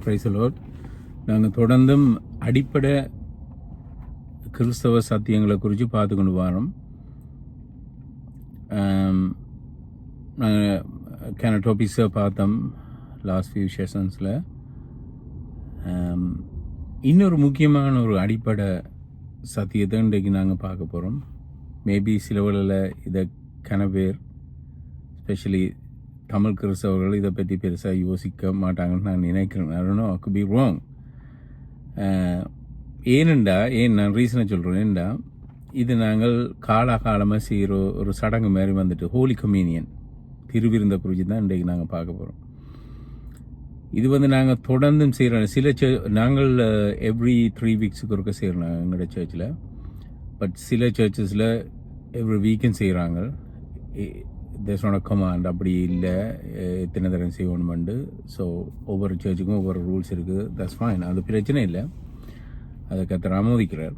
Price Lord. நாங்கள் தொடர்ந்தும் அடிப்படை கிறிஸ்தவ சத்தியங்களை குறித்து பார்த்து கொண்டு வரோம். நாங்கள் டாபிக்ஸை பார்த்தோம் லாஸ்ட் ஃபியூ செஷன்ஸில். இன்னொரு முக்கியமான ஒரு அடிப்படை சத்தியத்தை இன்றைக்கு நாங்கள் பார்க்க போகிறோம். மேபி சிலவர்களில் இதை கனவேர் ஸ்பெஷலி தமிழ் கிறிஸ்தவர்கள் இதை பற்றி பெருசாக யோசிக்க மாட்டாங்கன்னு நான் நினைக்கிறேன். அதனால் I could be wrong. ஏன் நான் ரீசனை சொல்கிறேன் ஏன்டா, இது நாங்கள் காலகாலமாக செய்கிற ஒரு சடங்கு மாதிரி வந்துட்டு ஹோலி கம்யூனியன் திருவிருந்த குறித்து தான் இன்றைக்கு நாங்கள் பார்க்க போகிறோம். இது நாங்கள் தொடர்ந்தும் செய்கிறோம். சில நாங்கள் எவ்ரி 3 வீக்ஸுக்கு ஒருக்க செய்கிறோம் எங்களோட சர்ச்சில். பட் சில சர்ச்சஸில் எவ்ரி வீக்கும் செய்கிறாங்க. தேசோட கமாண்ட் அப்படி இல்லை, எத்தனை தரம் செய்யணுமெண்டு. ஸோ ஒவ்வொரு சர்ச்சுக்கும் ஒவ்வொரு ரூல்ஸ் இருக்குது. தட்ஸ் ஃபைன், அது பிரச்சனை இல்லை, அதை கர்த்தர் ஆமோதிக்கிறார்.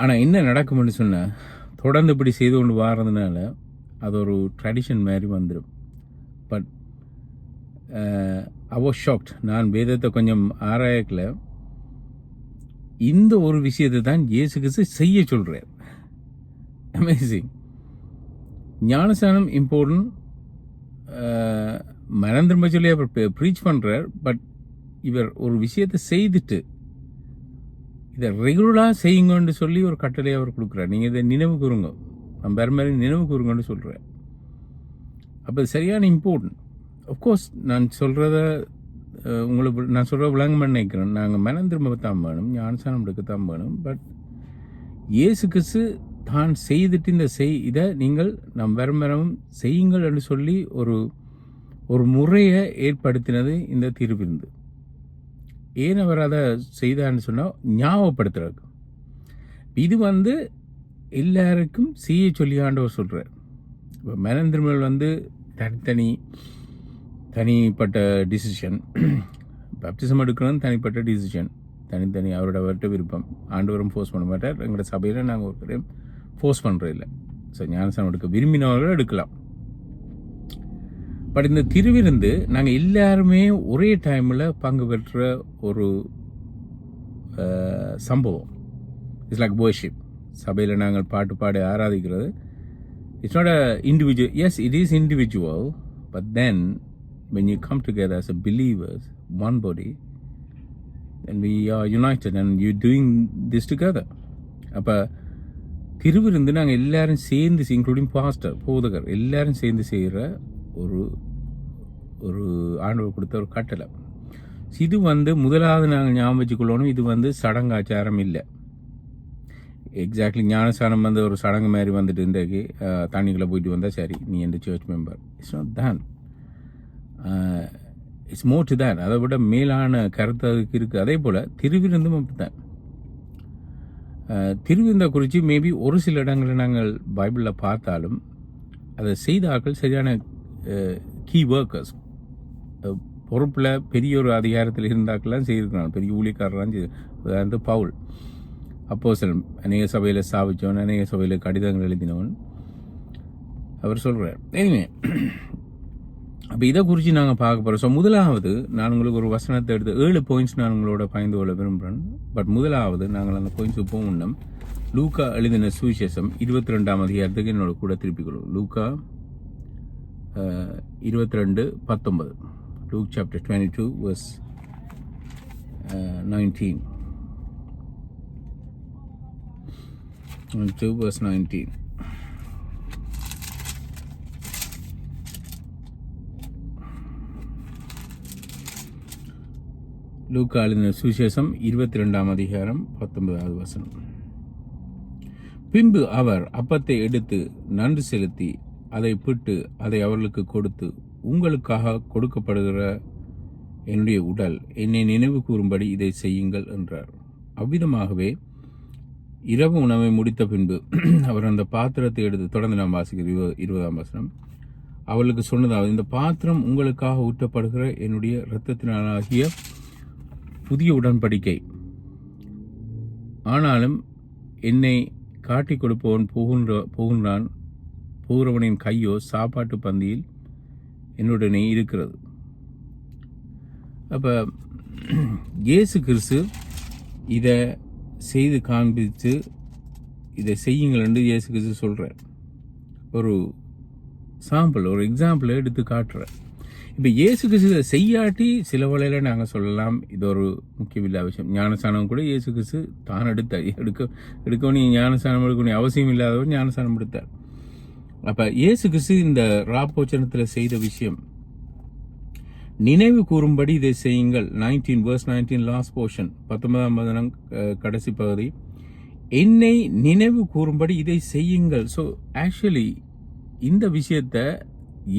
ஆனால் என்ன நடக்கும்னு சொன்னால், தொடர்ந்து இப்படி செய்து கொண்டு வாரதுனால அது ஒரு ட்ரெடிஷன் மாதிரி வந்துடும். But I was shocked. நான் வேதத்தை கொஞ்சம் ஆராயக்கல, இந்த ஒரு விஷயத்தை தான் இயேசு கிறிஸ்து செய்ய சொல்கிறார். அமேசிங். ஞானஸ்நானம் இம்பார்ட்டன்ட், மறந்துரும்ப சொல்லி அவர் ப்ரீச் பண்ணுறார். பட் இவர் ஒரு விஷயத்தை செய்துட்டு இதை ரெகுலராக செய்யுங்கன்னு சொல்லி ஒரு கட்டளையை அவர் கொடுக்குறார். நீங்கள் இதை நினைவு கூறுங்க, நம்ம வேறு மாதிரி நினைவு கூறுங்கன்னு சொல்கிறார். அப்போ சரியான இம்பார்ட்டன்ட். அஃப்கோர்ஸ் நான் சொல்கிறத நான் சொல்கிற விளங்க நினைக்கிறேன். நாங்கள் மனம் திரும்ப தான் வேணும், ஞானஸ்நானம் எடுக்கத்தான் வேணும். பட் இயேசு கிறிஸ்து தான் செய்துட்டு இதை நீங்கள் நம் வரமரமும் செய்யுங்கள் என்று சொல்லி ஒரு முறையை ஏற்படுத்தினது இந்த திருவிருந்து. ஏன் அவர் அதை செய்தான்னு சொன்னால் ஞாபகப்படுத்துறதுக்கு. இது எல்லாருக்கும் செய்ய சொல்லி ஆண்டவர் சொல்கிறார். இப்போ மனம் திரும்பல் தனிப்பட்ட டிசிஷன். பேப்டிசம் எடுக்கணும் தனிப்பட்ட டிசிஷன், தனித்தனி அவரோட விருப்பம். ஆண்டவரும் ஃபோர்ஸ் பண்ண மாட்டார். எங்களோட சபையில் நாங்கள் ஒரு ஃபோர்ஸ் பண்ணுறதில்லை. ஸோ ஞானஸ்நானம் எடுக்க விரும்பினவர்கள் எடுக்கலாம். பட் இந்த திருவிருந்து நாங்கள் எல்லாருமே ஒரே டைமில் பங்கு பெற்ற ஒரு சம்பவம். It's like worship. சபையில் நாங்கள் பாட்டு பாடி ஆராதிக்கிறது. It's not a individual. Yes, it is individual. But then when you come together as a believers, one body, then we are united and you're doing this together. அப்போ திருவிருந்து நாங்கள் எல்லாரும் சேர்ந்து, இன்க்ளூடிங் பாஸ்டர், போதகர், எல்லாரும் சேர்ந்து செய்கிற ஒரு ஆண்டவர் கொடுத்த ஒரு கட்டளை. இது முதலாவது நாங்கள் ஞாபகம் வச்சுக்கொள்ளணும், இது சடங்காச்சாரம் இல்லை. எக்ஸாக்ட்லி ஞானஸ்நானம் ஒரு சடங்கு மாதிரி இன்றைக்கு தண்ணிக்குள்ளே போயிட்டு வந்தால் சரி, நீ எந்த சர்ச் மெம்பர். இட்ஸ் நாட் தான். It's more to that. அதை விட மேலான கருத்து அதுக்கு இருக்குது. அதே போல் திருவிருந்தும் அப்படித்தான். திருவிருந்தை குறித்து மேபி ஒரு சில இடங்களில் நாங்கள் பைபிளில் பார்த்தாலும் அதை செய்த ஆட்கள் சரியான கீ ஒர்க்கர்ஸ், பொறுப்பில் பெரிய ஒரு அதிகாரத்தில் இருந்தாக்கெல்லாம் செய்திருக்கிறாங்க, பெரிய ஊழியக்காரர்லாம் செய்து. பவுல் அப்போஸ்தலன், அநேக சபையில் ஸ்தாபித்தவன், அநேக சபையில் கடிதங்கள் எழுதினவன், அவர் சொல்கிறார். எனிவே, அப்போ இதை குறித்து நாங்கள் பார்க்க போகிறோம். ஸோ முதலாவது நான் உங்களுக்கு ஒரு வசனத்தை எடுத்து 7 பாயிண்ட்ஸ் நான் உங்களோட பகிர்ந்து கொள்ள விரும்புகிறேன். பட் முதலாவது நாங்கள் அந்த பாயிண்ட்ஸுக்கு போகணும். லூக்கா எழுதின சுவிசேஷம் 22ஆம் அதிகாரத்துக்கு என்னோட கூட திருப்பிக் கொள்ளும். லூக்கா 22:19. Luke chapter 22 verse 19. 22 verse 19. லூக்கா எழுதின சுவிசேஷம் 22ஆம் அதிகாரம் 19வது வசனம். பின்பு அவர் அப்பத்தை எடுத்து நன்றி செலுத்தி அதை பிட்டு அதை அவர்களுக்கு கொடுத்து, உங்களுக்காக கொடுக்கப்படுகிற என்னுடைய உடல், என்னை நினைவு கூறும்படி இதை செய்யுங்கள் என்றார். அவ்விதமாகவே இரவு உணவை முடித்த பின்பு அவர் அந்த பாத்திரத்தை எடுத்து, தொடர்ந்து நாம் வாசிக்கிற 20ஆம் வசனம், அவர்களுக்கு சொன்னதாவது, இந்த பாத்திரம் உங்களுக்காக ஊற்றப்படுகிற என்னுடைய இரத்தத்தினாலாகிய புதிய உடன்படிக்கை. ஆனாலும் என்னை காட்டிக் கொடுப்பவன் போகிறவனின் கையோ சாப்பாட்டு பந்தியில் என்னுடனே இருக்கிறது. அப்போ இயேசு கிறிஸ்து இதை செய்து காண்பித்து இதை செய்யுங்கள் என்று இயேசு கிறிஸ்து சொல்கிறார். ஒரு சாம்பிள், ஒரு எக்ஸாம்பிளை எடுத்து காட்டுறார். இப்போ இயேசு கிறிஸ்து இதை செய்யாட்டி சில வேளையில் நாங்கள் சொல்லலாம் இது ஒரு முக்கியமில்லாத விஷயம். ஞானஸ்தானம் கூட இயேசு கிறிஸ்து தான் எடுக்கணும் ஞானஸ்தானம் எடுக்கணும் அவசியம் இல்லாதவர் ஞானஸ்தானம் எடுத்தார். அப்போ இயேசு கிறிஸ்து இந்த ராப்போச்சனத்தில் செய்த விஷயம் நினைவு கூறும்படி இதை செய்யுங்கள். 19 லாஸ்ட் போர்ஷன் 19ஆம் வசனம் கடைசி பகுதி, என்னை நினைவு கூறும்படி இதை செய்யுங்கள். ஸோ ஆக்சுவலி இந்த விஷயத்த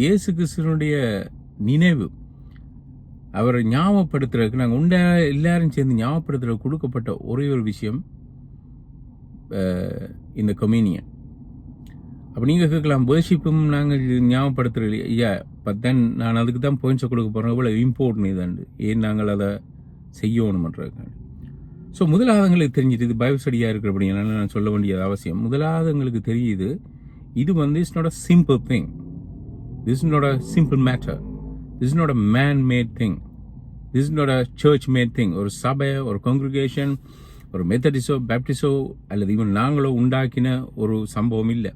இயேசு கிறிஸ்துவனுடைய நினைவு அவரை ஞாபகப்படுத்துறதுக்கு நாங்கள் எல்லாரும் சேர்ந்து ஞாபகப்படுத்துறதுக்கு கொடுக்கப்பட்ட ஒரே ஒரு விஷயம் இந்த கம்யூனியன். அப்போ நீங்கள் கேட்கலாம், வேர்ஷிப்பும் நாங்கள் ஞாபகப்படுத்துறது ஐயா, பட் தென் நான் அதுக்கு தான் பாயிண்ட்ஸை கொடுக்க போகிறேன், இவ்வளோ இம்பார்ட்டன் இதாண்டு ஏன் நாங்கள் அதை செய்யணுமன்றதுக்காண்டி. ஸோ முதலாவது எங்களுக்கு தெரிஞ்சுட்டு இது பைபிள் ஸ்டடியாக இருக்கிற அப்படிங்கிறனால நான் சொல்ல வேண்டியது அவசியம். முதலாவது எங்களுக்கு தெரியுது இது it's not a simple thing. This is not a simple matter. This is not a man made thing. This is not a church made thing. ஒரு சபை, ஒரு காங்கிரிகேஷன், ஒரு மெத்தடிஸோ பேப்டிஸோ அல்லது இவன் நாங்களோ உண்டாக்கின ஒரு சம்பவம் இல்லை.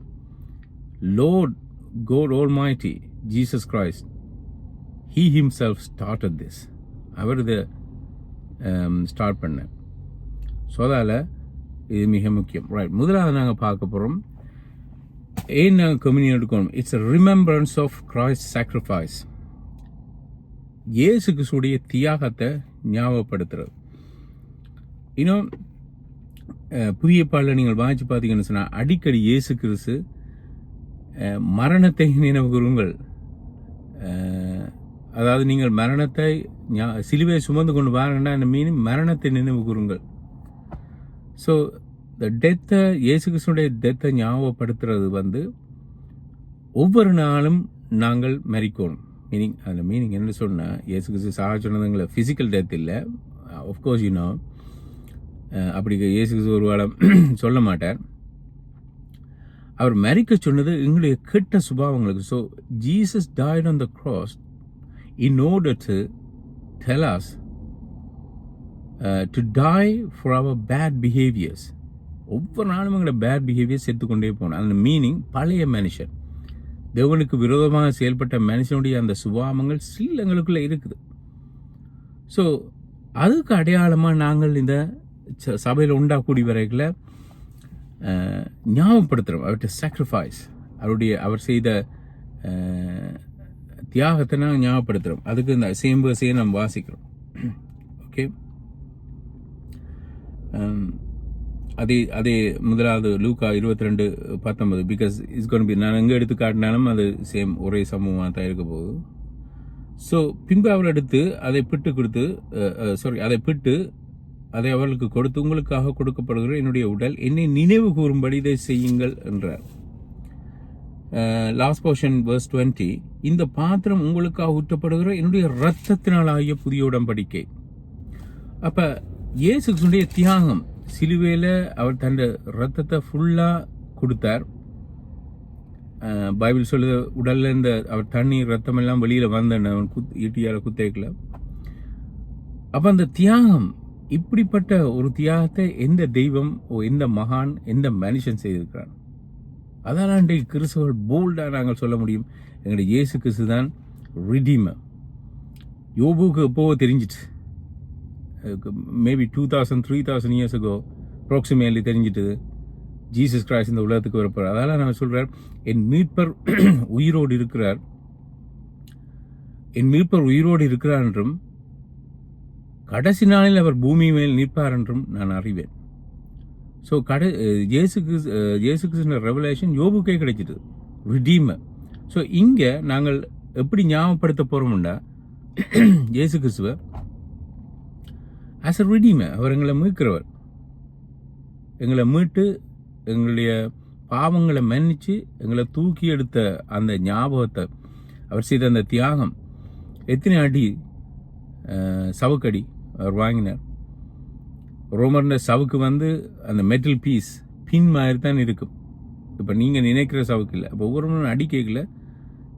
Lord God Almighty, Jesus Christ, He Himself started this. அவர் இதை ஸ்டார்ட் பண்ண. ஸோ அதால் இது மிக முக்கியம். ரைட், முதலாவது நாங்கள் பார்க்க போகிறோம் ஏன் நாங்கள் கம்யூனியன் எடுக்கணும். It's a remembrance of Christ sacrifice. இயேசு கிறிஸ்துடைய தியாகத்தை ஞாபகப்படுத்துறது. இன்னும் புதிய பாடல நீங்கள் வாசிச்சு பார்த்தீங்கன்னு சொன்னால் அடிக்கடி இயேசு கிறிஸ்து மரணத்தை நினைவு கூறுங்கள். அதாவது நீங்கள் மரணத்தை சிலுவையை சுமந்து கொண்டு வாங்கன்னா அந்த மீனிங் மரணத்தை நினைவு கூறுங்கள். ஸோ இந்த டெத்தை, இயேசு கிறிஸ்துடைய டெத்தை ஞாபகப்படுத்துறது ஒவ்வொரு நாளும் நாங்கள் மரிக்கணும். மீனிங் அந்த மீனிங் என்ன சொன்னால், இயேசு கிறிஸ்து சாக சொன்னதுங்களை ஃபிசிக்கல் டெத் இல்லை. ஆஃப்கோர்ஸ் அப்படி இயேசு கிறிஸ்து ஒரு காலம் சொல்ல மாட்டார். அவர் மரிக்க சொன்னது எங்களுடைய கெட்ட சுபாவங்களுக்கு. So Jesus died on the cross in order to tell us to die for our bad behaviors. ஒவ்வொரு நாளும் எங்களோட பேட் பிஹேவியர் செத்துக்கொண்டே போனோம். அந்த மீனிங் பழைய மனுஷன், தேவனுக்கு விரோதமாக செயல்பட்ட மனுஷனுடைய அந்த சுபாவங்கள் ஸ்டில் எங்களுக்குள்ள இருக்குது. ஸோ அதுக்கு அடையாளமாக நாங்கள் இந்த சபையில் உண்டாக்கூடி வரைகளை ஞாபகப்படுத்துகிறோம். அவர்கிட்ட சாக்ரிஃபைஸ், அவர் செய்த தியாகத்தை நாங்கள் ஞாபகப்படுத்துகிறோம். அதுக்கு இந்த சேம்பு நம்ம வாசிக்கிறோம். ஓகே, அதே முதலாவது லூக்கா 22:19, பிகாஸ் இட்ஸ் கோன் பி, நான் எங்கே எடுத்து காட்டினாலும் அது சேம் ஒரே சம்பவமாக தான் இருக்க போகுது. ஸோ பின்பு அவர் எடுத்து அதை பிட்டு அதை அவர்களுக்கு கொடுத்து, உங்களுக்காக கொடுக்கப்படுகிற என்னுடைய உடல், என்னை நினைவு கூறும்படி இதை செய்யுங்கள் என்றார். லாஸ்ட் போர்ஷன் verse 20, இந்த பாத்திரம் உங்களுக்காக ஊற்றப்படுகிற என்னுடைய இரத்தத்தினால் ஆகிய புதிய உடன்படிக்கை. அப்ப இயேசு கிறிஸ்துவினுடைய தியாகம், சிலுவையில் அவர் தன் இரத்தத்தை ஃபுல்லாக கொடுத்தார். பைபிள் சொல்லுது உடல்ல இந்த அவர் தண்ணீர் ரத்தம் எல்லாம் வெளியில் வந்தன ஈட்டியால் குத்தேக்கல. அப்போ அந்த தியாகம், இப்படிப்பட்ட ஒரு தியாகத்தை எந்த தெய்வம், எந்த மகான், எந்த மனுஷன் செய்திருக்கிறான்? அதான் இன்றைக்கு கிறிஸ்தவர்கள் போல்டாக நாங்கள் சொல்ல முடியும், எங்களுடைய இயேசு கிறிஸ்து தான் ரிடீமர். யோபுக்கு எப்போவோ தெரிஞ்சிட்டு, மேபி 2000-3000 years ago அப்ராக்சிமேட்லி தெரிஞ்சிட்டு ஜீசஸ் கிரைஸ்ட் இந்த உலகத்துக்கு வரப்போறார். அதெல்லாம் நான் சொல்றார், என் மீட்பர் உயிரோடு இருக்கிறார், என் மீட்பர் உயிரோடு இருக்கிறார் என்றும் கடைசி நாளில் அவர் பூமி மேல் நிற்பார் என்றும் நான் அறிவேன். ஸோ இயேசு கிறிஸ்துவின் ரெவலேஷன் யோபுக்கே கிடைச்சிட்டு, ரிடீமர். ஸோ இங்கே நாங்கள் எப்படி ஞாபகப்படுத்த போகிறோம்னா, இயேசு கிறிஸ்துவ ஆஸ் அ ரிடீமர், அவர் எங்களை மீட்கிறவர், எங்களை மீட்டு எங்களுடைய பாவங்களை மன்னிச்சு எங்களை தூக்கி எடுத்த அந்த ஞாபகத்தை, அவர் செய்த அந்த தியாகம், எத்தனை அடி சவுக்கடி அவர் வாங்கினார். ரோமர்ன சவுக்கு அந்த மெட்டல் பீஸ் பின் மாதிரி தான் இருக்கும். இப்போ நீங்கள் நினைக்கிற சவுக்கு இல்லை. அப்போ ஒவ்வொரு அடி கேட்கல,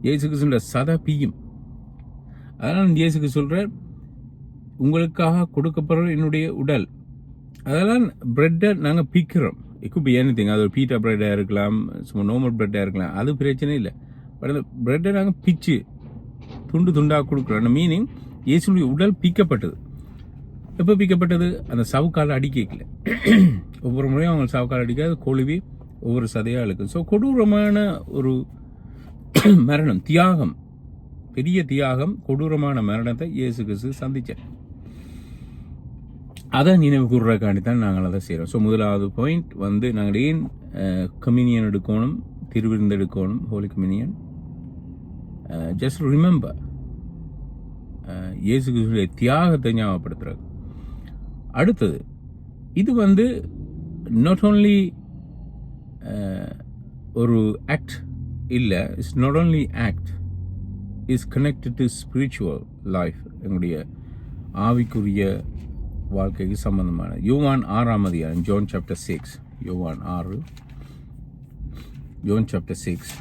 இயேசுக்கு சொல்ற சதா பியும். அதனால் இயேசுக்கு சொல்கிறார், உங்களுக்காக கொடுக்கப்படுற என்னுடைய உடல். அதெல்லாம் பிரெட்டை நாங்கள் பிக்கிறோம். It could be anything. அது ஒரு பீட்டா பிரெட்டாக இருக்கலாம், சும்மா நார்மல் பிரெட்டாக இருக்கலாம், அது பிரச்சனை இல்லை. பட் அந்த பிரெட்டை நாங்கள் பிச்சு துண்டு துண்டாக கொடுக்குறோம். அந்த மீனிங் இயேசுடைய உடல் பிக்கப்பட்டது. எப்போ பிக்கப்பட்டது? அந்த சவுக்கால் அடிக்கல. ஒவ்வொரு முறையும் அவங்க சவுக்கால் அடிக்காது, கொழுவி ஒவ்வொரு சதையாக இழுக்கும். ஸோ கொடூரமான ஒரு மரணம், தியாகம், பெரிய தியாகம், கொடூரமான மரணத்தை இயேசு கிறிஸ்து சந்திச்சார். அதை நினைவு கூறுறதுக்காண்டி தான் நாங்கள் அதை செய்கிறோம். ஸோ முதலாவது பாயிண்ட் வந்து நாங்கள் ஏன் கம்யூனியன் எடுக்கணும், திருவிருந்து எடுக்கணும், ஹோலி கம்யூனியன். ஜஸ்ட் ரிமெம்பர் இயேசு கிறிஸ்துடைய தியாகத்தை ஞாபகப்படுத்துறது. அடுத்தது, இது வந்து நாட் ஓன்லி ஒரு ஆக்ட் இல்லை, it's not only act, is connected to spiritual life, எங்களுடைய ஆவிக்குரிய வாழ்க்கைக்கு சம்பந்தமான. யோவான் 6ஆம் அதிகாரம், ஜான் சாப்டர் 6, யோவான் 6, ஜான் சாப்டர் 6.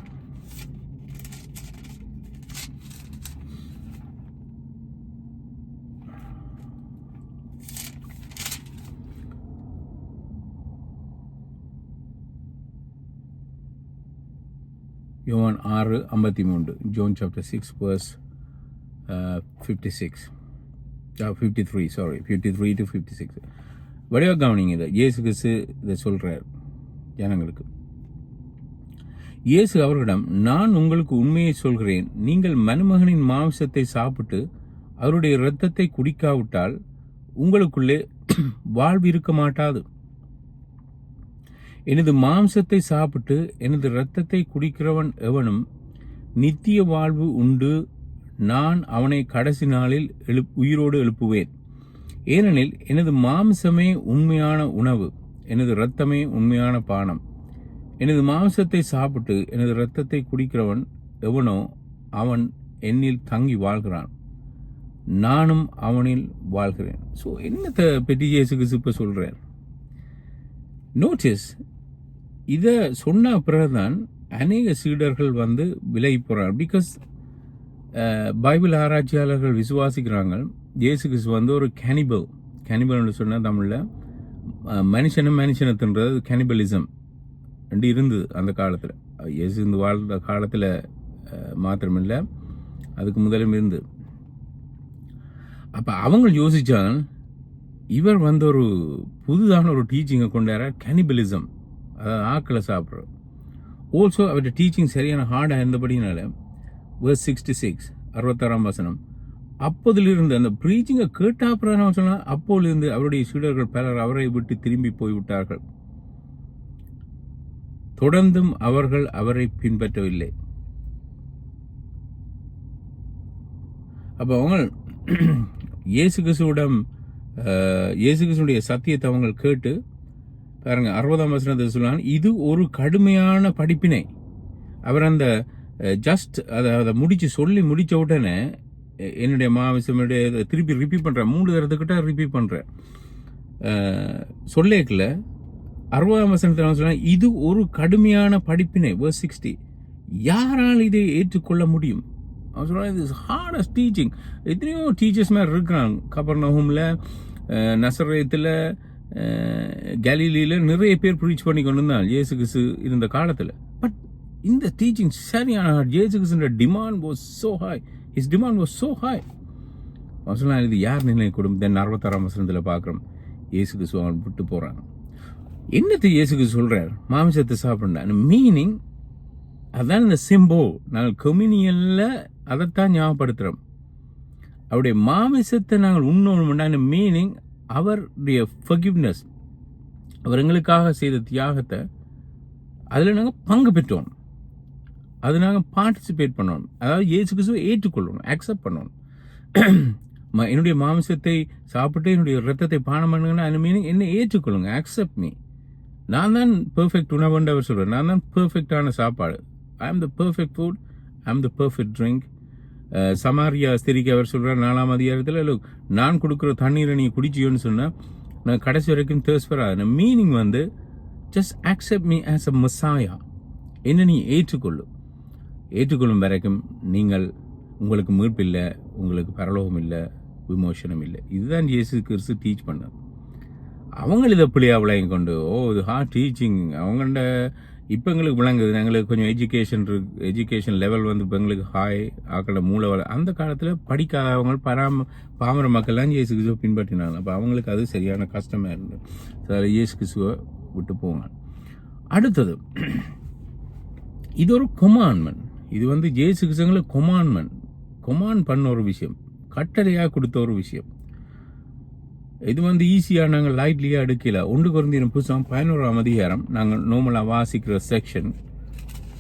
யோவான் 6:53, John chapter 6 verse 56. 53, sorry, 53 to 56. வடிவா கவனிங்க. இதை இயேசு கிறிஸ்து இதை சொல்றார் ஜனங்களுக்கு. இயேசு அவர்களிடம், நான் உங்களுக்கு உண்மையை சொல்கிறேன், நீங்கள் மனுமகனின் மாംசத்தை சாப்பிட்டு அவருடைய இரத்தத்தை குடிக்காவிட்டால் உங்களுக்குள்ளே வாழ்வு இருக்க மாட்டாது. எனது மாம்சத்தை சாப்பிட்டு எனது இரத்தத்தை குடிக்கிறவன் எவனும் நித்திய வாழ்வு உண்டு, நான் அவனை கடைசி நாளில் உயிரோடு எழுப்புவேன். ஏனெனில் எனது மாம்சமே உண்மையான உணவு, எனது இரத்தமே உண்மையான பானம். எனது மாம்சத்தை சாப்பிட்டு எனது இரத்தத்தை குடிக்கிறவன் எவனோ அவன் என்னில் தங்கி வாழ்கிறான், நானும் அவனில் வாழ்கிறேன். ஸோ என்னத்தை பற்றி இயேசு கிறிஸ்து இப்போ சொல்றார்? நோட்டீஸ், இதை சொன்ன பிறகுதான் அநேக சீடர்கள் வந்து விலகி போறாங்க. பிகாஸ் பைபிள் ஆராய்ச்சியாளர்கள் விசுவாசிக்கிறாங்க இயேசு கிறிஸ்து வந்து ஒரு கேனிபல்னு சொன்னால் தமிழில் மனுஷனை தின்றது கேனிபலிசம் இருந்தது அந்த காலத்தில். இயேசு இந்த வாழ்ந்த காலத்தில் மாத்திரமில்லை, அதுக்கு முதலும் இருந்து. அப்போ அவங்க யோசிச்சால் இவர் வந்து ஒரு புதுதான ஒரு டீச்சிங்கை கொண்டார, கேனிபலிசம், அதாவது ஆக்களை சாப்பிட்ற. ஆல்சோ அவருடைய டீச்சிங் சரியான ஹார்டாக இருந்தபடினால verse 66, 66ஆம் வசனம், அப்போதிலிருந்து அந்த ப்ரீச்சிங்கை கேட்டாப்புறம் சொன்னால் அப்போதிலிருந்து அவருடைய சீடர்கள் பலர் அவரை விட்டு திரும்பி போய்விட்டார்கள், தொடர்ந்தும் அவர்கள் அவரை பின்பற்றவில்லை. அப்போ அவங்க இயேசு கிறிஸ்துடைய சத்தியத்தை அவங்க கேட்டு பாருங்க, 60ஆம் வசனத்தை சொல்லுவாங்க, இது ஒரு கடுமையான படிப்பினை. அவர் அந்த ஜஸ்ட் அதை சொல்லி முடிச்ச உடனே என்னுடைய மாமிசம் திருப்பி ரிப்பீட் பண்ணுறேன், 3 தரத்துக்கிட்ட ரிப்பீட் பண்ணுறேன். சொல்லேக்கல 60ஆம் வசனத்தில் சொன்னால் இது ஒரு கடுமையான படிப்பினை. verse 60, யாரால் இதை ஏற்றுக்கொள்ள முடியும்? அவன் சொல்கிறான், இது ஹார்டஸ்ட் டீச்சிங். எத்தனையோ டீச்சர்ஸ் மாதிரி இருக்கிறாங்க. கபர்நகூமில், நசரேத்தில், கலிலியில் நிறைய பேர் ப்ரீச் பண்ணி கொண்டு இருந்தான் இயேசு கிறிஸ்து இருந்த காலத்தில். பட் இந்த டீச்சிங் சரியான இயேசு கிறிஸ்துவோட demand was so high. His demand was so high. அவன் சொன்னான், இது யார் நிர்ணயிக்கூடும்? தென் 66ஆம் வசனத்தில் பார்க்குறோம், இயேசு கிறிஸ்து அவன் விட்டு போகிறாங்க. என்னத்தை இயேசு கிறிஸ்து சொல்கிறார்? மாமிசத்தை சாப்பிட்றான். மீனிங் அதான் இந்த சிம்போ. நாங்கள் கம்யூனியனில் அதைத்தான் ஞாபகப்படுத்துகிறோம். அவருடைய மாமிசத்தை நாங்கள் உண்ணோம்னா மீனிங் அவருடைய ஃபர்கிவ்னஸ், அவர் எங்களுக்காக செய்த தியாகத்தை அதில் நாங்கள் பங்கு பெற்றோம், அது நாங்கள் பார்ட்டிசிபேட் பண்ணணும். அதாவது இயேசு கிறிஸ்துவை ஏற்றுக்கொள்ளணும், அக்செப்ட் பண்ணணும். என்னுடைய மாமிசத்தை சாப்பிட்டு என்னுடைய ரத்தத்தை பானம் பண்ணுங்கன்னா அது மீனிங் என்ன ஏற்றுக்கொள்ளுங்க, அக்செப்ட் மீ. நான் தான் பெர்ஃபெக்ட் உணவுன்னு அவர் சொல்கிறேன். நான் தான் பெர்ஃபெக்டான சாப்பாடு. ஐ ஆம் த பெர்ஃபெக்ட் ஃபுட், ஐ ஆம் த பெர்ஃபெக்ட் ட்ரிங்க். சமாரியா ஸ்திரிக்கு அவர் சொல்கிறார் 4ஆம் அதிகாரத்தில், நான் கொடுக்குற தண்ணீரை நீங்கள் குடிச்சியோன்னு சொன்னால் நான் கடைசி வரைக்கும் தேர்ஸ்ட் வராது. மீனிங் வந்து just accept me as a messiah. என்ன நீ ஏற்றுக்கொள்ளும் வரைக்கும் உங்களுக்கு மீட்பு இல்லை, உங்களுக்கு பரலோகம் இல்லை, விமோசனம் இல்லை. இதுதான் இயேசு கிறிஸ்து டீச் பண்ணது. அவங்க இதை பிள்ளையா விளையும் கொண்டு இது ஹார்ட் டீச்சிங் அவங்கள்ட இப்போ எங்களுக்கு விளங்குது. எங்களுக்கு கொஞ்சம் எஜுகேஷன் லெவல் வந்து இப்போ எங்களுக்கு ஹாய் ஆக்கள மூளை அந்த காலத்தில் படிக்காதவங்க பாமர மக்கள்லாம் இயேசு கிறிஸ்துவை பின்பற்றினாங்க. அப்போ அவங்களுக்கு அது சரியான கஷ்டமாக இருந்தது. அதில் இயேசு கிறிஸ்துவை விட்டு போங்க. அடுத்தது இது ஒரு கொமாண்ட்மெண்ட். இது வந்து இயேசு கிறிஸ்துங்களுக்கு கொமாண்ட் பண்ண ஒரு விஷயம், கட்டளையாக கொடுத்த ஒரு விஷயம். இது வந்து ஈஸியாக நாங்கள் லைட்லியாக எடுக்கல. 1 கொரிந்தியர் புத்தகம் 11ஆம் அதிகாரம் நாங்கள் நார்மலாக வாசிக்கிற செக்ஷன்.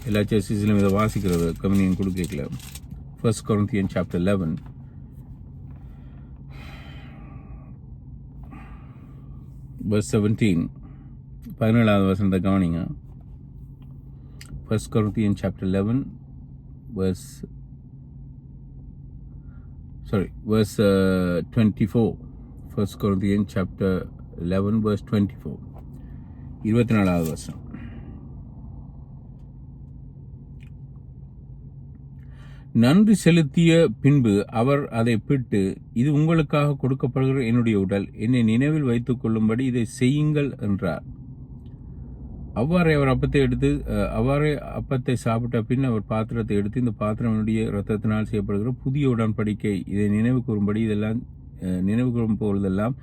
எல்லா சர்ச்சஸ்லையும் இதை வாசிக்கிறது கம்யூனியன் கொடுக்கல. 1 Corinthians chapter 11 verse 17 17வது வசனத்தை கவனிங்க. 1 Corinthians chapter 11 verse 24. 1 Corinthians chapter 11 verse 24. 24வது வசனம். நன்றி செலுத்திய பின்பு அவர் அதை பிட்டு, இது உங்களுக்காக கொடுக்கப்படுகிற என்னுடைய உடல், என்னை நினைவில் வைத்துக் கொள்ளும்படி இதை செய்யுங்கள் என்றார். அவ்வாறே அவர் அப்பத்தை சாப்பிட்ட பின் அவர் பாத்திரத்தை எடுத்து, இந்த பாத்திரம் என்னுடைய இரத்தத்தினால் செய்யப்படுகிற புதிய உடன்படிக்கை, இதை நினைவு கூறும்படி இதெல்லாம் நினைவு கூறும் போவதெல்லாம்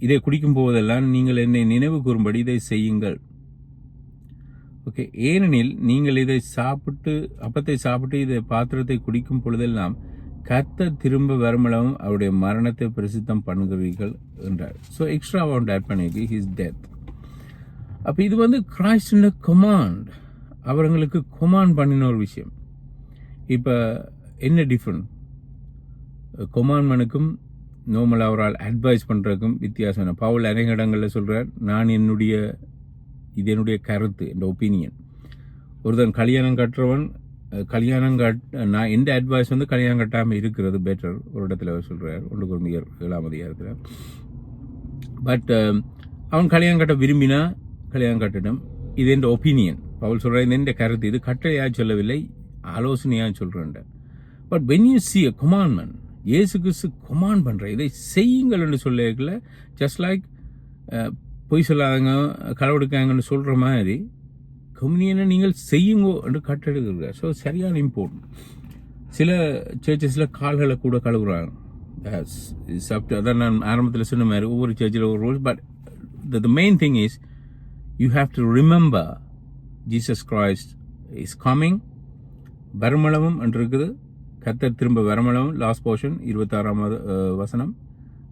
இதை குடிக்கும் போவதெல்லாம் நீங்கள் என்னை நினைவு கூறும்படி இதை செய்யுங்கள். ஓகே, ஏனெனில் நீங்கள் அப்பத்தை சாப்பிட்டு இதை பாத்திரத்தை குடிக்கும் பொழுதெல்லாம் கர்த்தர் திரும்ப வருமளவும் அவருடைய மரணத்தை பிரசித்தம் பண்ணுகிறீர்கள் என்றார். ஸோ எக்ஸ்ட்ரா அமௌண்ட் ஆட் பண்ணிருக்கு ஹிஸ் டெத். அப்போ இது வந்து கிரைஸ்ட் கொமாண்ட், அவர்களுக்கு கொமாண்ட் பண்ணின ஒரு விஷயம். இப்போ என்ன டிஃப்ரெண்ட்? கொமாண்ட்மெண்ட்டுக்கும் நார்மலாக அவரால் அட்வைஸ் பண்ணுறதுக்கும் வித்தியாசம். பவுல் அநேக இடங்களில் சொல்கிறார், இது என்னுடைய கருத்து, என் ஒப்பீனியன். ஒருத்தன் கல்யாணம் கட்டுறவன் நான் எந்த அட்வைஸ் வந்து கல்யாணம் கட்டாமல் இருக்கிறது பெட்டர். ஒரு இடத்துல அவர் சொல்கிறார் 1 கொரிந்தியர் 7ஆம் அதிகாரத்தில். பட் அவன் கல்யாணம் கட்ட விரும்பினா கல்யாணம் கட்டணும். இது என் ஒப்பீனியன். பவுல் சொல்கிறார், இது என் கருத்து, இது கட்டளையாக சொல்லவில்லை, ஆலோசனையாக சொல்கிறேன். But when you see a commandment, இயேசு கிறிஸ்து கொமாண்ட் பண்ணுற, இதை செய்யுங்கள் என்று சொல்லல, ஜஸ்ட் லைக் பொய் சொல்லாதங்க களவெடுக்காங்கன்னு சொல்கிற மாதிரி கம்யூனியனை நீங்கள் செய்யுங்கோ என்று கட்டெடுக்கிறார். ஸோ சரியான இம்பார்ட்டன்ட். சில சர்ச்சஸில் கால்களை கூட கழுவுறாங்க. அதான் நான் ஆரம்பத்தில் சொன்ன மாதிரி ஒவ்வொரு சர்ச்சில் ஒரு rules. But the main thing is you have to remember Jesus Christ is coming. வருமளவும் என்று இருக்குது, கர்த்தர் திரும்ப வருமளவும். லாஸ்ட் போர்ஷன் 26ஆம் வசனம்.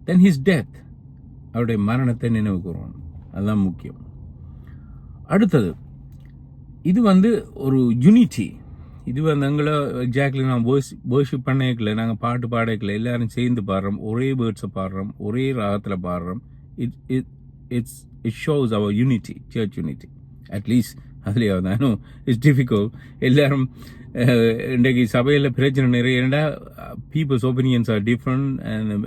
தென் ஹிஸ் டெத், அவருடைய மரணத்தை நினைவு கூறுவோம். அதுதான் முக்கியம். அடுத்தது இது வந்து ஒரு யூனிட்டி. இது வந்து எங்களை எக்ஸாக்ட்லி நான் வர்ஷிப் பண்ணக்கல, நாங்கள் பாட்டு பாடக்கல, எல்லாரும் சேர்ந்து பாடுறோம், ஒரே வேர்ட்ஸை பாடுறோம், ஒரே ராகத்தில் பாடுறோம். It shows our unity, church unity. At least அதுலேயாவது. நானும் இட்ஸ் டிஃபிகல்ட். எல்லாரும் இன்றைக்கு சபையில் பிரச்சனை நிறைய. ஏன்னா people's opinions are different and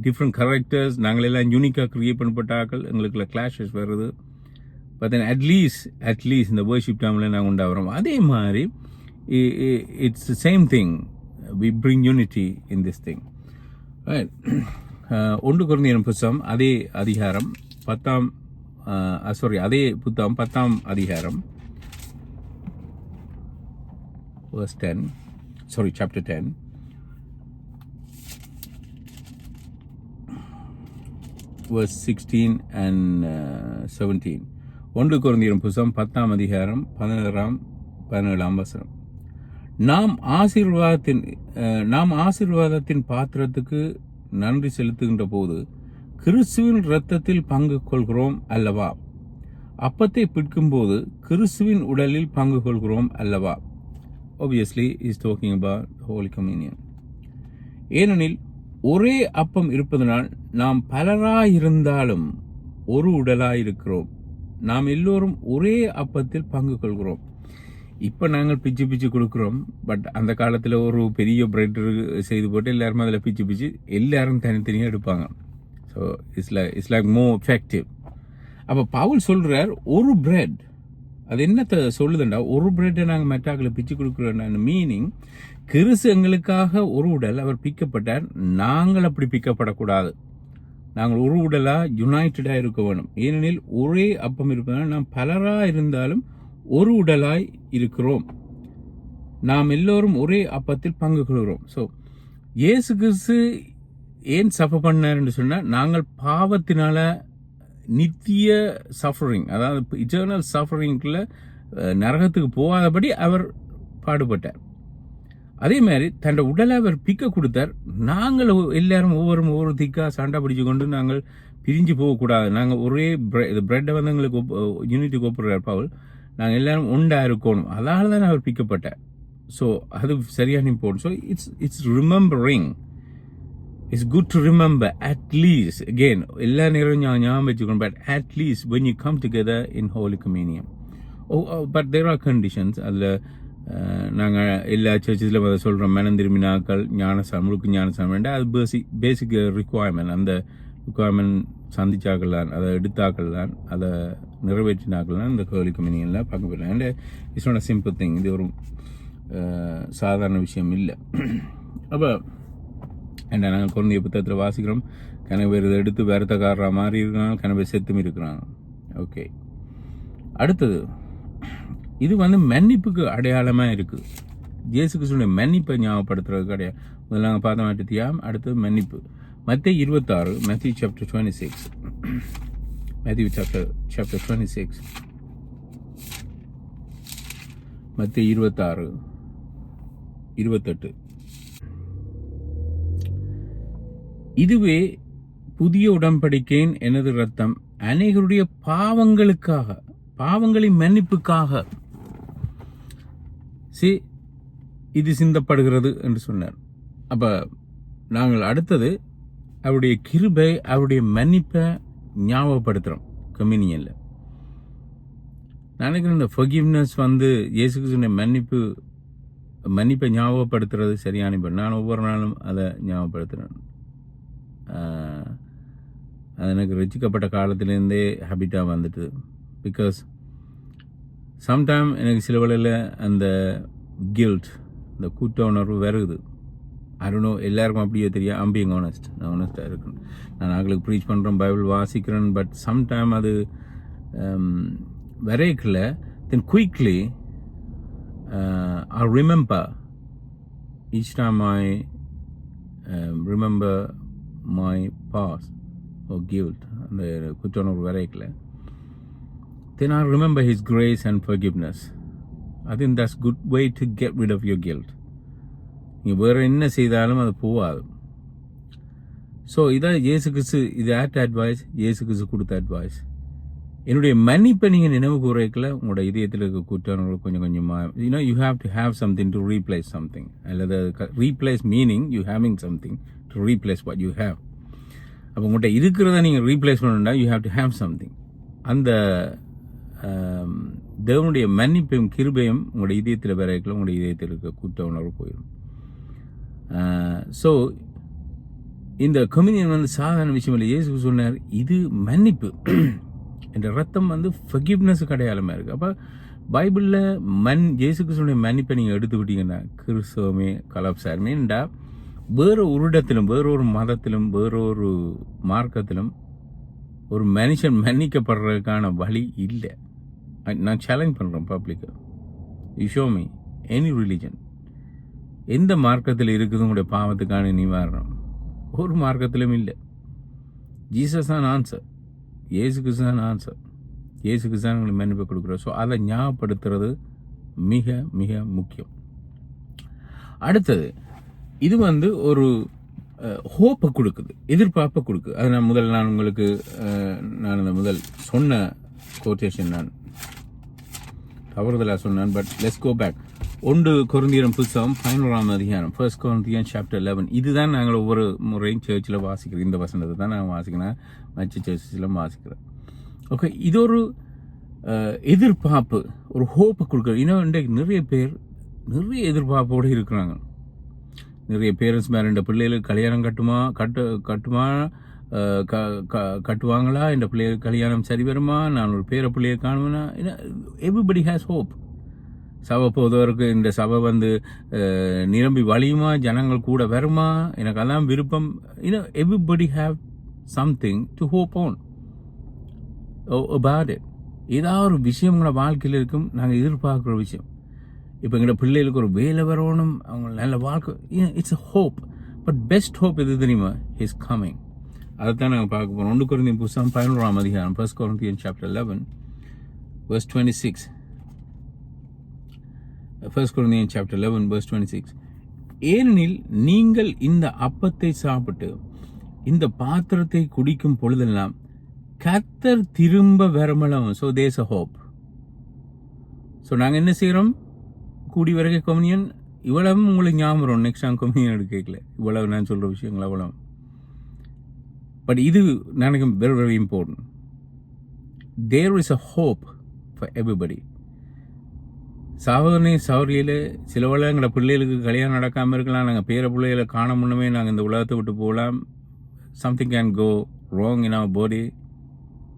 different characters. நாங்களெல்லாம் யூனிக்காக க்ரியேட் பண்ணப்பட்டாக்கள், எங்களுக்குள்ள கிளாஷஸ் வருது. பட் தென் அட்லீஸ்ட் இந்த வர்ஷிப் டைமில் நாங்கள் உண்டாகிறோம். அதே மாதிரி it's same thing, we bring unity in this thing. 1 கொரிந்தியர் புத்தகம் அதே அதிகாரம் 10ஆம் அதே புத்தகம் 10ஆம் அதிகாரம் verse 10, chapter 10. Verse 16 and 17. 1 கொரிந்தியர் புத்தகம் 10ஆம் அதிகாரம் 17ஆம் வசனம். நாம் ஆசீர்வாதத்தின் பாத்திரத்துக்கு நன்றி செலுத்துகின்ற போது கிறிஸ்துவின் இரத்தத்தில் பங்கு கொள்கிறோம் அல்லவா? அப்பத்தை பிற்கும் போது கிறிஸ்துவின் உடலில் பங்கு கொள்கிறோம் அல்லவா? Obviously, he is talking about Holy Communion. ஏனெனில் ஒரே அப்பம் இருப்பதனால் நாம் பலராயிருந்தாலும் ஒரு உடலாயிருக்கிறோம். நாம் எல்லோரும் ஒரே அப்பத்தில் பங்கு கொள்கிறோம். இப்போ நாங்கள் பிச்சு கொடுக்குறோம். பட் அந்த காலத்தில் ஒரு பெரிய பிரெட் செய்து போட்டு எல்லாருமே அதில் பிச்சு எல்லாரும் தனித்தனியாக எடுப்பாங்க. So it's like more effective. அப்போ பவுல் சொல்கிறார், ஒரு பிரெட் அது என்னத்தை சொல்லுதுண்டா, ஒரு பிரெட்டை நாங்கள் மெட்டாக்களை பிச்சு கொடுக்குறோம் மீனிங், கிறிஸ்து எங்களுக்காக ஒரு உடல் அவர் பிக்கப்பட்டார், நாங்கள் அப்படி பிக்கப்படக்கூடாது. நாங்கள் ஒரு உடலாக யுனைட்டடாக இருக்க வேணும். ஏனெனில் ஒரே அப்பம் இருப்பதனால் நாம் பலராக இருந்தாலும் ஒரு உடலாய் இருக்கிறோம். நாம் எல்லோரும் ஒரே அப்பத்தில் பங்கு கொள்கிறோம். ஸோ இயேசு கிறிஸ்து ஏன் சஃபர் பண்ணார்ன்னு சொன்னால், நாங்கள் பாவத்தினால நித்திய சஃபரிங், அதாவது இட்டர்னல் சஃபரிங்கில் நரகத்துக்கு போகாதபடி அவர் பாடுபட்டார். அதே மாதிரி தன்னோட உடலை அவர் பிக்க கொடுத்தார். நாங்கள் எல்லாரும் ஒவ்வொரு திக்கா சண்டை பிடிச்சு கொண்டு நாங்கள் பிரிஞ்சு போகக்கூடாது. நாங்கள் ஒரே பிரெட்டை வந்து எங்களுக்கு யூனிட்டி கூப்பிடுறார் பவுல், நாங்கள் எல்லாரும் உண்டா இருக்கணும். அதனால தான் அவர் பிக்கப்பட்டார். ஸோ அது சரியான important. So it's remembering. It's good to remember at least again எல்லா நேரம் ஞாபகம் வச்சுக்கணும். But at least when you come together in holy communion. But there are conditions. அதில் நாங்கள் எல்லா சர்ச்சஸில் அதை சொல்கிறோம், மனம் திரும்பினாக்கள் ஞானசாமி, முழுக்கு ஞானசாமி வேண்டாம். அது பேசிக் ரிக்குவயர்மெண்ட். அந்த ரிக்குவயர்மெண்ட் சந்திச்சாக்கள் தான், அதை எடுத்தாக்கள் தான், அதை நிறைவேற்றினாக்கள் தான் இந்த ஹோலி கம்யூனியனில் பங்கு பெறலாம். And it's not a simple thing. இது ஒரு சாதாரண விஷயம் இல்லை. அப்போ ஏண்டா நாங்கள் குழந்தைய புத்தகத்தில் வாசிக்கிறோம், கனவு பேர் இதை எடுத்து வேறத்தக்காரா மாதிரி இருக்கிறாங்க, கனவு செத்தும் இருக்கிறாங்க. ஓகே, அடுத்தது இது வந்து மன்னிப்புக்கு அடையாளமாக இருக்குது. இயேசு கிறிஸ்துவினுடைய மன்னிப்பை ஞாபகப்படுத்துறதுக்கு அடையாளம். முதல்ல நாங்கள் பார்த்த மாட்டேத்தியா. அடுத்தது மன்னிப்பு. மத்தேயு 26, Matthew chapter 26. Matthew chapter 26. மத்தேயு 26, 28. இதுவே புதிய உடன்படிக்கையின் எனது இரத்தம், அநேகருடைய பாவங்களுக்காக, பாவங்களின் மன்னிப்புக்காக இது சிந்தப்படுகிறது என்று சொன்னார். அப்ப நாங்கள் அடுத்தது அவருடைய கிருபை, அவருடைய மன்னிப்பை ஞாபகப்படுத்துறோம் கம்யூனியன்ல. நினைக்கிறேன் இந்த ஃபர்கிவ்னஸ் வந்து இயேசு கிறிஸ்துவினுடைய மன்னிப்பை ஞாபகப்படுத்துறது சரியான. நான் ஒவ்வொரு நாளும் அதை ஞாபகப்படுத்துறேன். அது எனக்கு ரசிக்கப்பட்ட காலத்திலேருந்தே ஹேபிட்டாக வந்துட்டு. பிகாஸ் சம்டைம் எனக்கு சில வேளையில் அந்த கில்ட், இந்த குற்ற உணர்வு வருது. அருணோ எல்லாருக்கும் அப்படியே தெரியும். ஐம் பீயிங் ஆனஸ்ட், நான் ஆனஸ்டாக இருக்கணும். நான் அவங்களுக்கு ப்ரீச் பண்ணுறேன், பைபிள் வாசிக்கிறேன். பட் சம்டைம் அது வரைக்கல. Then quickly I remember each time I remember my past or guilt, அந்த குற்ற உணர்வு வரைக்கல. Then I remember His grace and forgiveness. I think that's good way to get rid of your guilt. நீங்கள் வேறு என்ன செய்தாலும் அது போகாது. ஸோ இதான் இயேசு கிறிஸ்து, இது ஆட் அட்வைஸ், இயேசு கிறிஸ்து கொடுத்த அட்வைஸ். என்னுடைய மன்னிப்பை நீங்கள் நினைவு கூறக்கல, உங்களோட இதயத்தில் இருக்க குற்றங்கள் கொஞ்சம் கொஞ்சமாக you have to have something to replace something. அல்லது replace meaning you having something to replace what you have. அப்போ உங்கள்கிட்ட இருக்கிறத நீங்கள் ரீப்ளேஸ் பண்ணணும்னா you have to have something. அந்த தேவனுடைய மன்னிப்பையும் கிருபையும் உங்களுடைய இதயத்தில் வரைக்கல, உங்களுடைய இதயத்தில் இருக்க குற்ற உணர்வு போயிடும். ஸோ இந்த கம்யூனியன் வந்து சாதாரண விஷயம் இல்லை. இயேசு சொன்னார், இது மன்னிப்பு. இந்த ரத்தம் வந்து ஃபர்கிவ்னஸுக்கு அடையாளமாக இருக்குது. அப்போ பைபிளில் இயேசு கிறிஸ்துவினுடைய மன்னிப்பை நீங்கள் எடுத்துக்கிட்டீங்கன்னா கிறிஸ்தவமே கலாப்சாரமேண்டா வேறு ஒரு இடத்திலும், வேறொரு மதத்திலும், வேறொரு மார்க்கத்திலும் ஒரு மனுஷன் மன்னிக்கப்படுறதுக்கான வழி இல்லை. நான் சேலஞ்ச் பண்ணுறேன் பப்ளிக்கை. You show me any religion, எந்த மார்க்கத்தில் இருக்குது உங்களுடைய பாவத்துக்கான நிவாரணம்? ஒரு மார்க்கத்திலும் இல்லை. ஜீசஸ் தான் ஆன்சர், இயேசு கிறிஸ்து தான் ஆன்சர். இயேசு கிறிஸ்து தான் உங்களுக்கு மன்னிப்பை கொடுக்குறோம். ஸோ அதை ஞாபகப்படுத்துறது மிக மிக முக்கியம். அடுத்தது இது வந்து ஒரு ஹோப்பை கொடுக்குது, எதிர்பார்ப்பை கொடுக்குது. அது நான் உங்களுக்கு நான் அந்த முதல் சொன்ன கோட்டேஷன் நான் தவறுதலாக சொன்னேன். But let's go back. 1 கொரிந்தியர் புத்தகம் 11ஆம் அதிகாரம், 1 Corinthians chapter 11. இதுதான் நாங்கள் ஒவ்வொரு முறையும் சர்ச்சில் வாசிக்கிறோம். இந்த வசனத்தை தான் நான் வாசிக்கிறேன், மற்ற சர்ச்சில் வாசிக்கிறேன். ஓகே, இது ஒரு எதிர்பார்ப்பு, ஒரு ஹோப்பை கொடுக்குறது. இன்னும் இன்றைக்கு நிறைய பேர் நிறைய எதிர்பார்ப்போடு இருக்கிறாங்க. நிறைய பேரண்ட்ஸ் மேலே இந்த பிள்ளைகளுக்கு கல்யாணம் கட்டுமா, கட்டுவாங்களா, இந்த பிள்ளைய கல்யாணம் சரி வருமா, நான் ஒரு பேர பிள்ளையை காணுவேனா, எவ்ரிபடி ஹேஸ் ஹோப். சபை போதவருக்கு இந்த சபை நிரம்பி வழியுமா, ஜனங்கள் கூட வருமா, எனக்கு அதான் விருப்பம். Everybody have something to hope on about it. ஏதாவது ஒரு விஷயம் உங்களோட வாழ்க்கையில் இருக்கும், நாங்கள் எதிர்பார்க்குற விஷயம். இப்போ எங்களோட பிள்ளைகளுக்கு ஒரு வேலை வரணும், அவங்க நல்ல வாழ்க்கை, it's a hope. But best hope எது தெரியுமா? Is coming. அதைத்தான் நாங்கள் பார்க்க போகிறோம். 1 கொரிந்தியர் புத்தகம் 11ஆம் அதிகாரம், 1 Corinthians chapter 11 verse 26. 1 Corinthians chapter 11 verse 26. ஏனெனில் நீங்கள் இந்த அப்பத்தை சாப்பிட்டு இந்த பாத்திரத்தை குடிக்கும் பொழுதெல்லாம் கர்த்தர் திரும்ப வரமளவும். So there's a hope. So நாங்கள் என்ன செய்கிறோம்? கூடி வரைக்கும் கம்யூனியன் இவ்வளவு உங்களுக்கு ஞாபகம். நெக்ஸ்ட் நாங்கள் கம்யூனியன் எடுக்கல, இவ்வளவு நான் சொல்கிற விஷயங்கள் அவ்வளவு. பட் இது எனக்கு very very important. There is a hope for everybody. சகோதரனே சௌரியில் சில வேளை எங்களோட பிள்ளைகளுக்கு கல்யாணம் நடக்காமல் இருக்கலாம், நாங்கள் பேர பிள்ளைகளை காண முன்னமே நாங்கள் இந்த உலகத்தை விட்டு போகலாம். Something can go wrong in our body.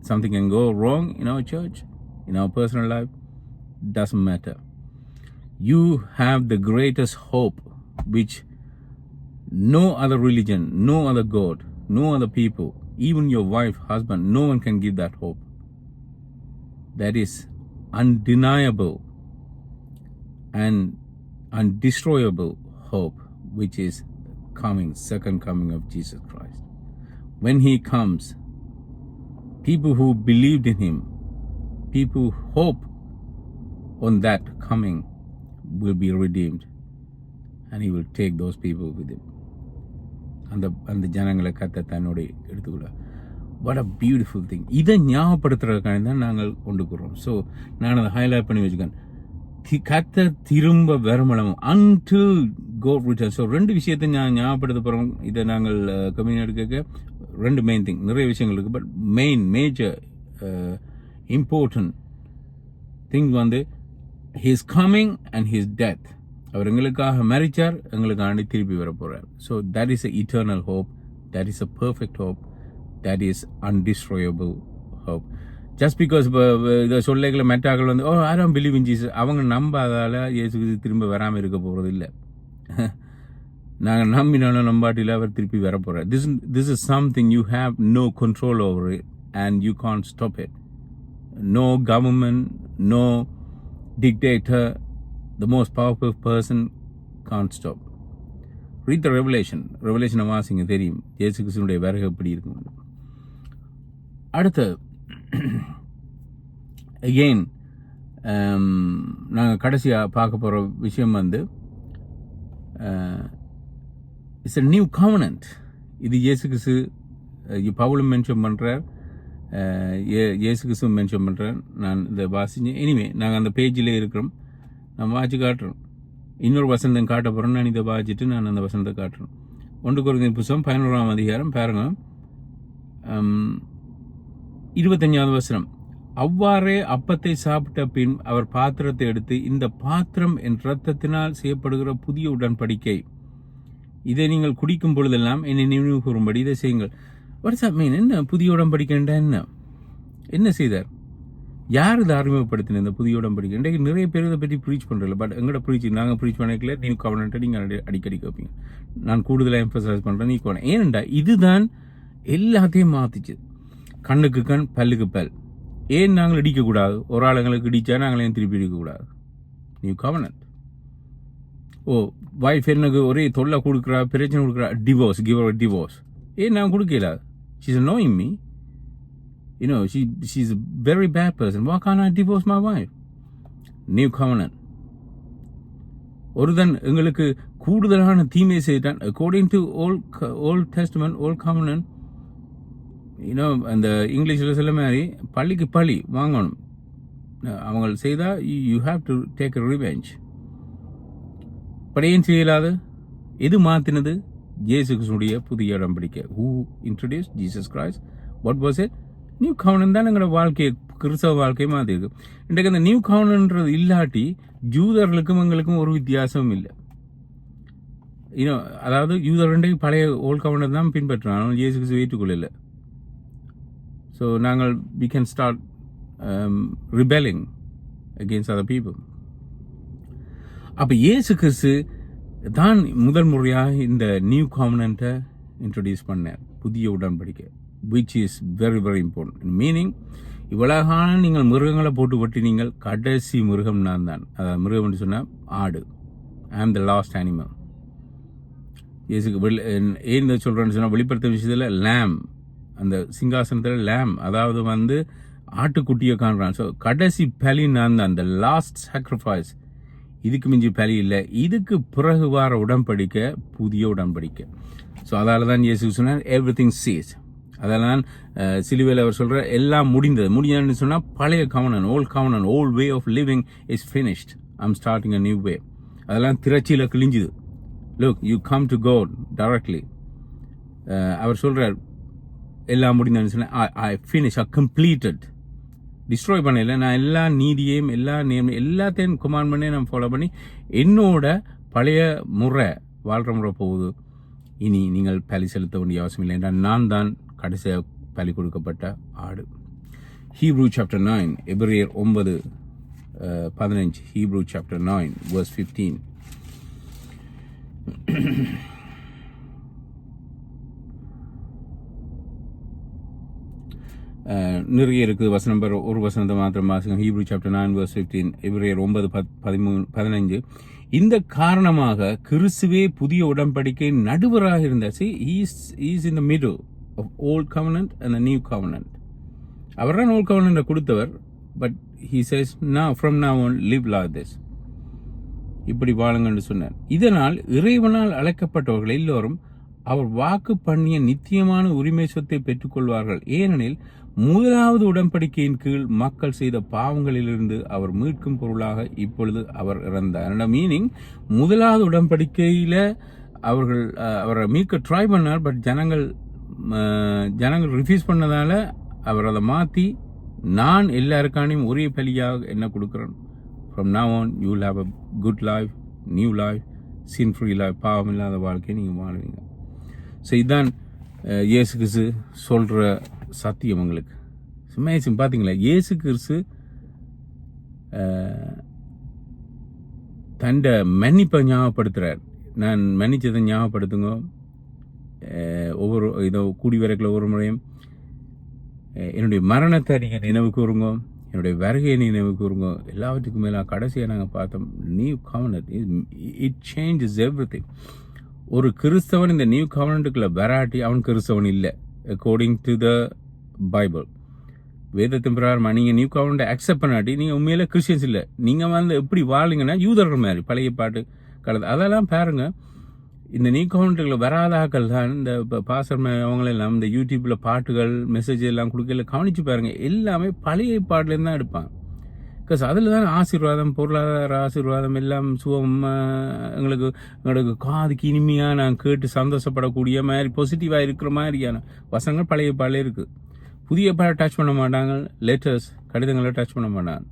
Something can go wrong in our church, in our personal life. Doesn't matter. You have the greatest hope which no other religion, no other God, no other people, even your wife, husband, no one can give that hope. That is undeniable and undestroyable hope, which is coming, second coming of Jesus Christ. When he comes, people who believed in him, people who hope on that coming will be redeemed, and he will take those people with him. அந்த ஜனங்களை கத்த தன்னோட எடுத்துக்கொள்ள. What a beautiful thing. இதை ஞாபகப்படுத்துறதுக்காக தான் நாங்கள் கொண்டுக்கிறோம். So நான் அதை ஹைலைட் பண்ணி வச்சுக்கேன். கத்த திரும்ப வரமளவும் until God returns. ஸோ 2 விஷயத்தை நான் ஞாபகப்படுத்த போகிறோம். இதை நாங்கள் கம்யூனியன் எடுக்க 2 மெயின் திங். நிறைய விஷயங்கள் இருக்குது, but major important thing his coming and his death. அவர் எங்களுக்காக மரிச்சார், எங்களுக்காண்டி திருப்பி வர போறார். So that is a eternal hope, that is a perfect hope, that is indestructible hope. Just because இதை சொல்லைகளை மெட்டாக்கள் I don't believe in Jesus, அவங்க நம்பாதால இயேசு திரும்ப வராமல் இருக்க போகிறது இல்லை. நாங்கள் நம்பினாலும் நம்பாட்டியில் அவர் திருப்பி வர போகிறார். This is something you have no control over it and you can't stop it. No government, no dictator, the most powerful person can't stop. Read the Revelation வாசிங்க, தெரியும் இயேசு கிறிஸ்துவினுடைய வருகை எப்படி இருக்கும். அடுத்து again நாங்கள் கடைசியாக பார்க்க போகிற விஷயம் இட்ஸ் a new covenant. இது இயேசு கிறிஸ்து பவுலும் மென்ஷன் பண்ணுறார், இயேசு கிறிஸ்து மென்ஷன் பண்ணுறேன். நான் இதை வாசிச்சேன். எனிவே நாங்கள் அந்த பேஜில் இருக்கிறோம், நான் வாசி காட்டுறோம். இன்னொரு வசந்தம் காட்ட போகிறோம். நான் இதை வாசிச்சுட்டு நான் அந்த வசனத்தை காட்டுறோம். 1 கொரிந்தியர் புத்தகம் 11ஆம் அதிகாரம் பாருங்க, 25வது வசனம். அவ்வாறே அப்பத்தை சாப்பிட்ட பின் அவர் பாத்திரத்தை எடுத்து, இந்த பாத்திரம் என் இரத்தத்தினால் செய்யப்படுகிற புதிய உடன்படிக்கை, இதை நீங்கள் குடிக்கும் பொழுதெல்லாம் என்னை நினைவு கூறும்படி இதை செய்யுங்கள். What's that mean? என்ன புதிய உடன்படிக்கைண்டா என்ன செய்தார்? யார் இதை அறிமுகப்படுத்தின இந்த புதிய உடன்படிக்கை? இன்றைக்கு நிறைய பேர் இதை பற்றி ப்ரீச் பண்ணுறதில்ல. பட் எங்கள்ட நாங்கள் ப்ரீச் பண்ணிக்கல. நியூ கவர்னண்ட்டை நீங்கள் அடிக்கடி கேட்பீங்க. நான் கூடுதலாக எம்பசைஸ் பண்ணுறேன். நீ கோணம் ஏனெண்டா இதுதான் எல்லாத்தையும் மாற்றிச்சு. கண்ணுக்கு கண், பல்லுக்கு பல். ஏன் நாங்கள் இடிக்கக்கூடாது? ஒரு ஆள் எங்களுக்கு இடித்தா நாங்கள் ஏன் திருப்பி இடிக்கக்கூடாது? New covenant. வைஃப் எனக்கு ஒரே தொல்லை கொடுக்குறா, பிரச்சனை கொடுக்குறா, டிவோர்ஸ், கிவ் அவர் டிவோர்ஸ். ஏன் நான் கொடுக்கல? She's annoying me. You know, she's a very bad person. Why can't I divorce my wife? New covenant. ஒருதன் எங்களுக்கு கூடுதலான தீமை செய்தான். According to Old Testament, Old Covenant, you know, அந்த இங்கிலீஷில் சொல்ல மாதிரி பழிக்கு பழி வாங்கணும். அவங்க செய்தா you have to take a revenge. படையன் செய்யலாது. எது மாற்றினது? இயேசு கிறிஸ்துவுடைய புதிய உடன்படிக்கை. Who introduced Jesus Christ? What was it? New கவர்னன்ட் தான் எங்களோட வாழ்க்கையை, கிறிஸ்தவ வாழ்க்கையை மாற்றிருக்கு. இன்றைக்கு அந்த நியூ கவர்னன்றது இல்லாட்டி ஜூதர்களுக்கும் எங்களுக்கும் ஒரு வித்தியாசமும் இல்லை. அதாவது யூதர் பழைய ஓல்ட் கவர்னர் தான் பின்பற்றுறோம், ஆனால் இயேசு கிறிஸ்து ஏற்றுக்கொள்ளல. ஸோ நாங்கள் we can start rebelling against other people. அப்போ இயேசு கிறிஸ்து தான் முதல் முறையாக இந்த நியூ காவனன்ட்டை இன்ட்ரடியூஸ் பண்ணார், புதிய உடன்படிக்கை, which is very very important. Meaning இவ்வளகான நீங்கள் மிருகங்களை போட்டு வெட்டினீங்கள், கடைசி மிருகம் நான் தான். அதாவது மிருகம் என்று சொன்னால் ஆடு. ஐ ஆம் த லாஸ்ட் அனிமல். இயேசுக்கு ஏன் இதை சொல்கிறேன்னு சொன்னால், வெளிப்படுத்த விஷயத்தில் லேம், அந்த சிங்காசனத்தில் லேம், அதாவது ஆட்டுக்குட்டியை காண்றான். ஸோ கடைசி பலி நான் தான், அந்த லாஸ்ட் சாக்ரிஃபைஸ். இதுக்கு மிஞ்சி பலி இல்லை. இதுக்கு பிறகு வார உடன்படிக்கை புதிய உடன்படிக்கை. ஸோ அதால் தான் இயேசு சொன்னார் எவ்ரிதிங் சீஸ். அதெல்லாம் சிலுவையில் அவர் சொல்கிற எல்லாம் முடிஞ்சதுன்னு சொன்னால் பழைய கவர்னன், volt கவர்னன், volt way of living is finished, I am starting a new வே. அதெல்லாம் திரச்சியில் கிழிஞ்சுது. Look, you come to God directly. அவர் சொல்கிறார் எல்லாம் முடிந்ததுன்னு சொன்னால் I finish, I completed. Destroy பண்ணல, நான் எல்லா நீதியையும் எல்லாத்தையும் கமாண்ட் பண்ணி நான் ஃபாலோ பண்ணி என்னோட பழைய முறை வாழ்கிற முறை போகுது. இனி நீங்கள் பலி செலுத்த வேண்டிய அவசியம் இல்லை என்றால் நான் தான் கடைசியாக பலி கொடுக்கப்பட்ட ஆடு. ஹீப்ரூ சாப்டர் 9, எபிரேயர் 9:15. Hebrew chapter 9 verse 15. நிறைய இருக்குது வசனம், ஒரு வசனத்தை மாத்திரம் வாசிங்க. ஹீப்ரூ சாப்டர் 9 verse 15, எபிரேயர் 9:13. இந்த காரணமாக கிறிஸ்துவே புதிய உடன்படிக்கை நடுவராக இருந்தார். See, he is in the middle of old covenant and the new covenant. அவர் தான் old covenant கொடுத்தவர். But he says, now from now on live like this. இப்படி வாழுங்கன்னு சொன்னார். இதனால் இறைவனால் அழைக்கப்பட்டவர்கள் எல்லோரும் அவர் வாக்கு பண்ணிய நித்தியமான உரிமை சொத்தை பெற்றுக்கொள்வார்கள். ஏனெனில் முதலாவது உடன்படிக்கையின் கீழ் மக்கள் செய்த பாவங்களிலிருந்து அவர் மீட்கும் பொருளாக இப்பொழுது அவர் இறந்தார். மீனிங், முதலாவது உடன்படிக்கையில் அவரை மீட்க ட்ரை பண்ணார். பட் ஜனங்கள் ரிஃப்யூஸ் பண்ணதால அவர் அதை மாற்றி, நான் எல்லாருக்கானையும் ஒரே பலியாக என்ன கொடுக்குறேன், from now on you will have a good life, new life, sin free life, பாவம் இல்லாத வாழ்க்கையை நீங்கள் வாழ்வீங்க. ஸோ இதுதான் இயேசு கிறிஸ்து சொல்கிற சத்தியம். உங்களுக்கு சும்மாச்சும் பார்த்தீங்களா, இயேசு கிறிஸ்து தண்ட மன்னிப்பை ஞாபகப்படுத்துகிறார். நான் மன்னிச்சதை ஞாபகப்படுத்துங்க, ஒவ்வொரு இதோ கூடி வரைக்கில் ஒவ்வொரு முறையும் என்னுடைய மரணத்தை நீங்கள் நினைவு கூறுங்க, என்னுடைய வருகையை நினைவு கூறுங்க. எல்லாவற்றுக்கும் மேலே கடைசியாக நாங்கள் பார்த்தோம் நியூ கவர்னன்ட், இட் சேஞ்சஸ் எவ்ரிதிங். ஒரு கிறிஸ்தவன் இந்த நியூ கவர்னன்ட்டுக்குள்ள வராட்டி அவன் கிறிஸ்தவன் இல்லை, அக்கார்டிங் டு த பைபிள். வேதத்தின் பிரகாரம் நீங்கள் நியூ கவர்னன்ட்டை அக்செப்ட் பண்ணாட்டி நீங்கள் உண்மையில கிறிஸ்டியன்ஸ் இல்லை. நீங்கள் எப்படி வாழுங்கன்னா யூதர்கள் மாதிரி பழைய பாட்டு கலந்து அதெல்லாம் பாருங்க. இந்த நியூ கவர்னன்ட்டுக்குள்ள வராத ஆக்கள் தான் இந்த பாசர் அவங்களெல்லாம் இந்த யூடியூப்பில் பாட்டுகள் மெசேஜ் எல்லாம் கொடுக்கல கவனிச்சு பாருங்க, எல்லாமே பழைய பாட்டுலேருந்து தான் எடுப்பாங்க. பிகாஸ் அதில் தான் ஆசீர்வாதம், பொருளாதார ஆசீர்வாதம், எல்லாம் சுகம், எங்களுக்கு காதுக்கு இனிமையாக நான் கேட்டு சந்தோஷப்படக்கூடிய மாதிரி பாசிட்டிவாக இருக்கிற மாதிரியான வசனங்கள் பழைய பாடலே இருக்குது. புதிய பாடை டச் பண்ண மாட்டாங்க, லெட்டர்ஸ் கடிதங்களை டச் பண்ண மாட்டாங்க.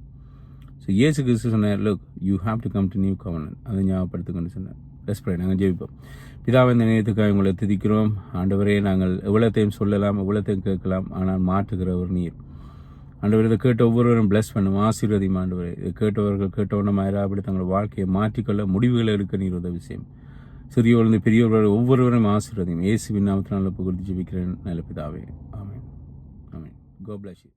ஸோ இயேசு கிறிஸ்து சொன்னார், look you have to come to new கவர்னன்ட், அதை ஞாபகப்படுத்துங்கன்னு சொன்னார். ரெஸ்பிரே நாங்கள் ஜெயிப்போம். பிதாவை இந்த நேரத்துக்காக உங்களை துதிக்கிறோம். ஆண்டவரே, நாங்கள் எவ்வளோத்தையும் சொல்லலாம், எவ்வளோத்தையும் கேட்கலாம், ஆனால் மாற்றுகிறவர் நீர். ஆண்டவர், இதை கேட்ட ஒவ்வொருவரும் பிளஸ் பண்ணும், ஆசீர்வதியும். ஆண்டவர், இதை கேட்டவர்கள் கேட்டவனமாயிரா அப்படி தங்கள் வாழ்க்கையை மாற்றிக்கொள்ள முடிவுகளை எடுக்க நீர் உதவி செய்யும். சிறியவர்கள் பெரியவர்கள் ஒவ்வொருவரும் ஆசீர்வதியும். இயேசுவின் நாமத்தினால் புகழ்ந்து ஜெபிக்கிறேன் நல்ல பிதாவே. ஆமென். ஆமென். God bless you.